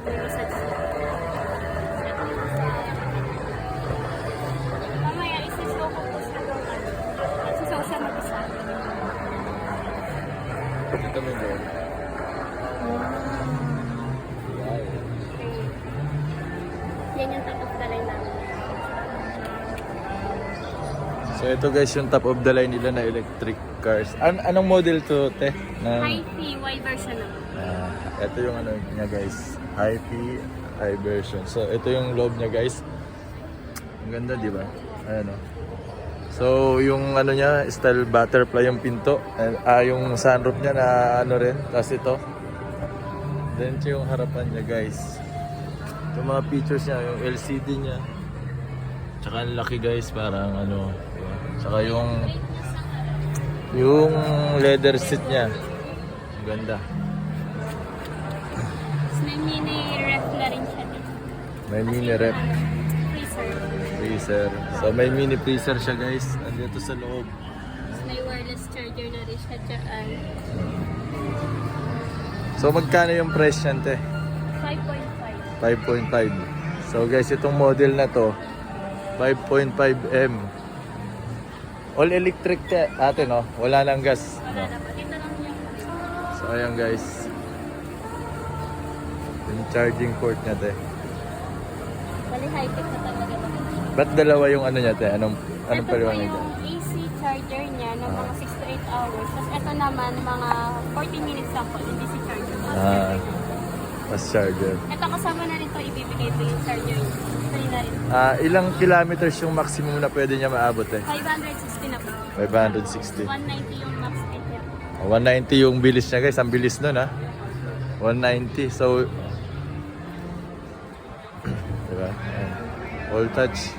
May massage na. Mamaya isisow ko po siya doon. Isisow siya mag-isa. Ito mo yun. Yan yung top of the line namin. So ito guys yung top of the line nila na electric cars. Anong model to, te? Hi-Fi, Y version naman. Ito yung ano niya guys. Hi-Fi, high version. So ito yung loob niya guys. Ang ganda, di ba? Ayan o. So yung ano niya, style butterfly yung pinto. Yung sunroof niya na ano rin. Tapos ito. Then yung harapan niya guys. Yung mga features niya, yung LCD niya. Tsaka ang laki guys, parang ano. Diba? Tsaka yung leather seat niya. Ang ganda. May mini ref na rin siya dito. May mini ref. Freezer. So may mini freezer siya guys. Andito sa loob. May wireless charger na rin siya dyan. So magkano yung price niyan, te? 5.5. 5.5. So guys, itong model na to 5.5M. All electric ate, no? Wala nang gas. Wala na pa. Dito lang yung So ayan guys. Yung charging port niya, te. bali high-tech na talaga. Ba't dalawa yung ano niya, te? Anong Ito po paliwanag yung niya? AC charger niya ng mga 6 to 8 hours. Tapos ito naman mga 40 minutes lang po yung DC charger. Fast charger. Ito kasama na rin to ibibigay po yung charger niya. Free na rin. Ilang kilometers yung maximum na pwede niya maabot, eh? 560 na po. 560. 190 yung max speed niya. 190 yung bilis niya guys. Ang bilis nun, ha? 190. So diba? Ayan. All touch.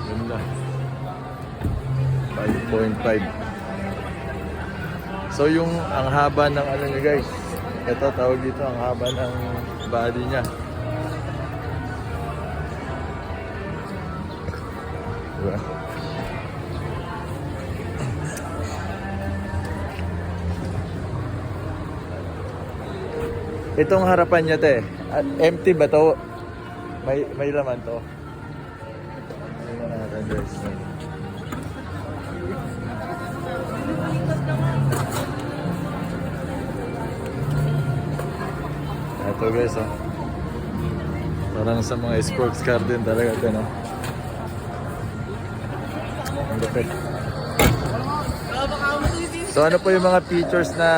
Ganda. 5.5. So yung ang haba ng ano niya guys. Ito tawag dito ang haba ng body niya. Diba? Itong harapan niya, te. Empty ba to? May laman to. Tingnan natin guys. Ito guys, oh. Parang sa mga sports car din talaga ito, no? Ang lupit. So ano po yung mga features na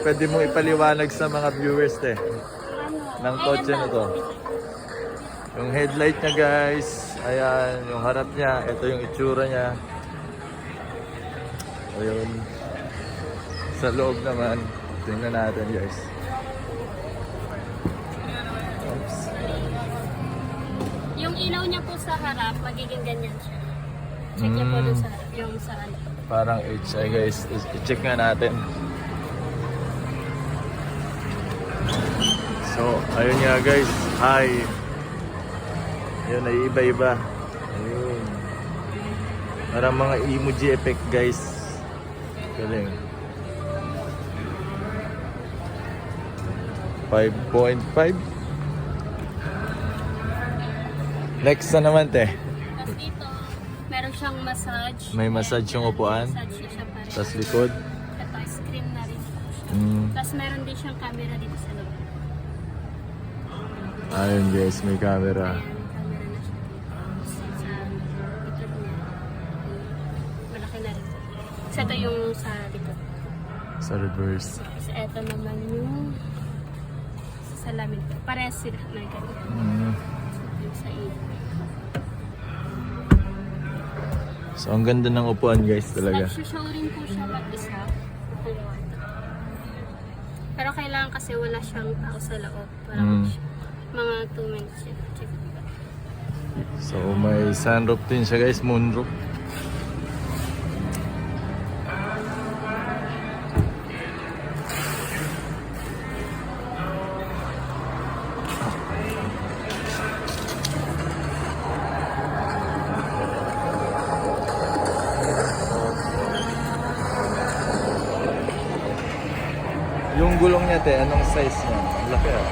pwede mong ipaliwanag sa mga viewers, te? Ng kotse na to. Yung headlight niya guys. Ayan, yung harap niya. Ito yung itsura niya. Ayun. Sa loob naman. Tingnan natin guys. Oops. Yung ilaw niya po sa harap, magiging ganyan siya. Check niya po dun sa harap, yung sa ano. Parang HI guys. I-check nga natin. So, ayun nga guys. Hi. Ayun, ay iba-iba. Ayun. Parang mga emoji effect guys. Galing. 5.5. Next na naman, te. Tapos dito, meron siyang massage. May massage yung upuan. Massage siya pa rin. Tapos likod. Ito, screen na rin po siya. Tapos meron din siyang camera dito sa loob. Ayun guys, may camera. Ayan, camera na siya dito. Sa likod niya. Malaki na rin. Kasi ito yung sa likod. Sa reverse. Kasi ito naman yung sa salamin ko. Parehas sila na ganyan. Yung sa ilaw. So ang ganda ng upuan guys talaga. Nag-show rin po siya mag-isa. Pero kailangan kasi wala siyang tao sa loob. Parang mga 2 minutes siya. Check. So may sunroof din siya guys, moonroof. Yung gulong niya, te, anong size niya? Ang laki, ah.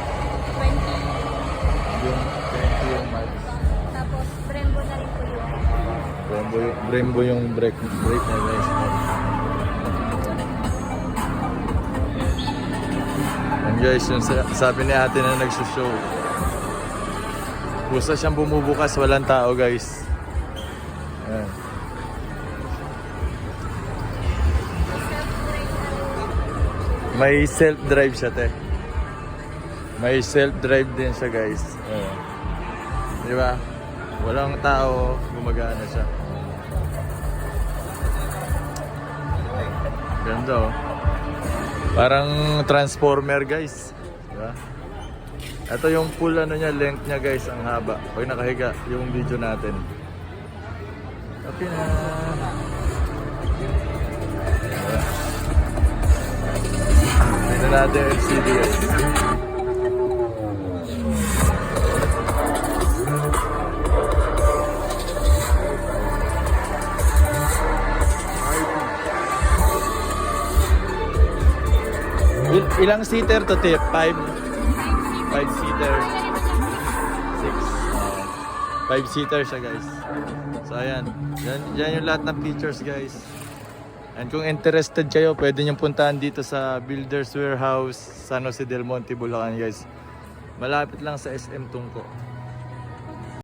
Brembo yung brake niya guys. And guys, yung sabi ni ate na nagsushow. Gusto siyang bumubukas, walang tao guys. Ayan. May self-drive siya, te. May self-drive din siya, guys. Ayan. Di ba? Walang tao, gumagana siya. Ganda, oh. Parang transformer, guys. Di ba? Ito yung full ano niya, length niya, guys, ang haba. Pag nakahiga, yung video natin. Okay na. Tignan natin yung LCD, guys. Ilang seater to, tip? 5 seater. 6. 5 seater siya, guys. So ayan, yan yung lahat ng features, guys. And kung interested kayo, pwede nyo puntahan dito sa Builders Warehouse, San Jose del Monte, Bulacan, guys. Malapit lang sa SM Tungko.